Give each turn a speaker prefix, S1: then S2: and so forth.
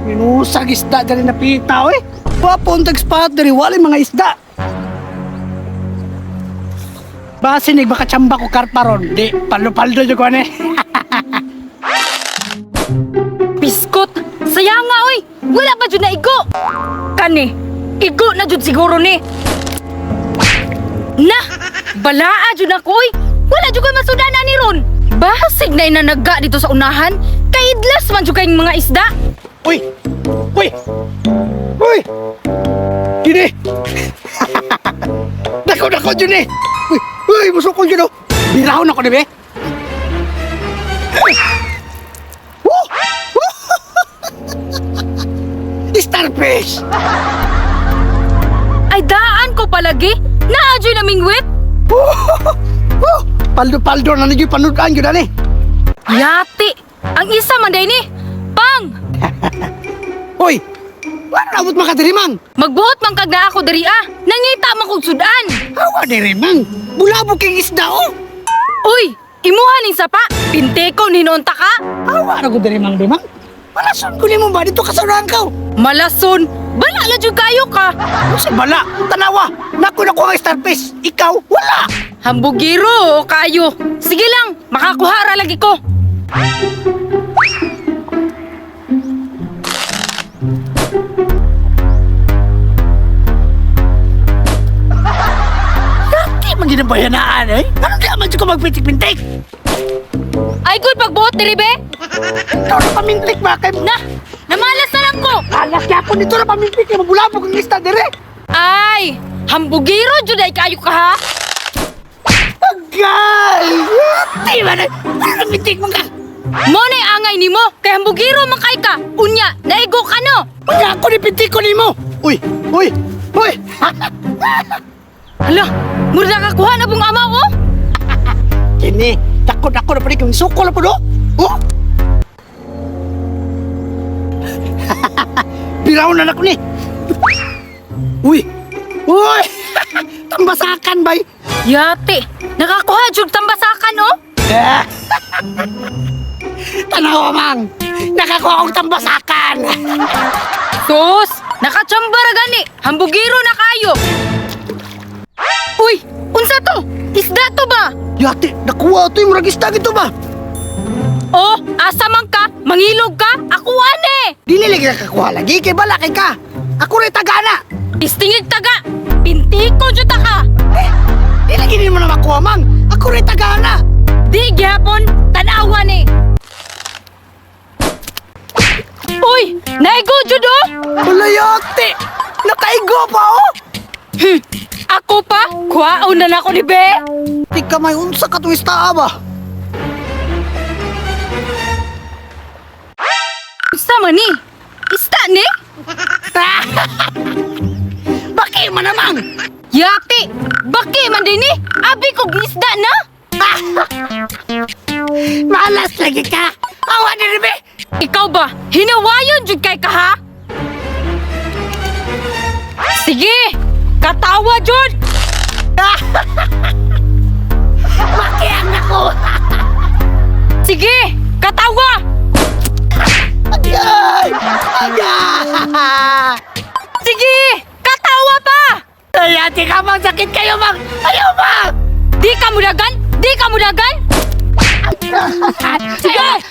S1: Minusag isda dyan na pitaw eh. Papuntag spot dari wala mga isda. Basinig baka tsamba ko karparon. Di, paldo-paldo dyan ko eh.
S2: Biskot! Saya nga oy! Wala pa dyan na igo! Kani, igo na dyan siguro ni. Na! Balaa dyan ako oy! Wala dyan ko'y masudana ni Ron! Basig na inanaga dito sa unahan, kaidlas man dyan kayong mga isda!
S1: Uy! Uy! Uy! Gini! Dako dyan eh! Uy! Uy! Musukol dyan oh! Birahon ako na be! Starfish!
S2: Ay daan ko palagi! Naadyo naming whip!
S1: Paldo-paldo na nagyo panudan yun ani!
S2: Yati! Ang isa man day ni! Pang!
S1: Uy! Wala na abot makadirimang!
S2: Magbuot man kag na ako dari Nangita man kong sudan!
S1: Hawa dirimang! Bulabog kang isda oh!
S2: Uy! Imuha ning sapa! Pinteko ninonta ka!
S1: Hawa na ko dirimang dimang! Malason ko ni mo ba dito kasarahan ka?
S2: Malason! Bala na dyan kayo ka!
S1: Si bala! Tanawa! Naku ang starfish! Ikaw! Wala!
S2: Hambugiro o kayo! Sige lang! Makakuhara lagi ko!
S1: Laki man ginabayanaan eh! Anong di naman dyan ko magpintik-pintik?
S2: Ay good pagbuot diri be!
S1: Ikaw na pamintik ba kay...
S2: Na! Namalas na lang ko!
S1: Alas kaya ako dito na pamintik kaya mabulabog ang isda dire!
S2: Ay! Hambugiro dyan ay kayo ka ha!
S1: Agay! Di ba na? Ano mintik mo ka?
S2: Mo na angay ni mo! Kay hambugiro man kay ka! Unya! Naigo ka no!
S1: Kaya ako ni pintik ko ni mo! Uy! Uy! Uy!
S2: Hala! Mura nakakuha na pong ama ko!
S1: Kini! Takot ako na pala kong sukol po do! Oh! Biraw na ako ni! Uy! Uy! Tambasakan bay!
S2: Yate! Nakakuha dyan tambasakan oh!
S1: Tanawa mang! Nakakuha akong tambasakan!
S2: Sus! Nakachambara gani! Hambugiro na kayo! Uy! Unsa to? Isda to ba?
S1: Yate! Nakuha ito yung murag isda ito ba?
S2: Oh! Asa man ka? Mangilog ka? Ako ane!
S1: Dili lagi nakakuha lagi kay bala kay ka! Ako rin tagana!
S2: Istingig taga! Pintiko dyan ta ka!
S1: Di lagi din mo na makuha mang! Ako rin tagana!
S2: Di gyapon! Tanawan eh! Uy! Naigo dyan oh!
S1: Wala yate! Nakaigo pa oh!
S2: Ako pa? Kuhaon na ako ni Be!
S1: Di ka may unsa ka tuwista ba?
S2: Sama ni? Isda ni?
S1: Baki man namang!
S2: Yati! Baki man din ni? Abi kog isda na?
S1: Malas lagi ka! Awa na rin be!
S2: Ikaw ba? Hinawayon jud kay ka ha? Sige! Katawa jud!
S1: Baki ang ako!
S2: Sige! Katawa!
S1: Agay! Agay!
S2: Sige! Katawa pa!
S1: Ay, ate ka mang sakit kayo mang! Ayaw mang!
S2: Di ka mudagan? Di ka mudagan? Sige!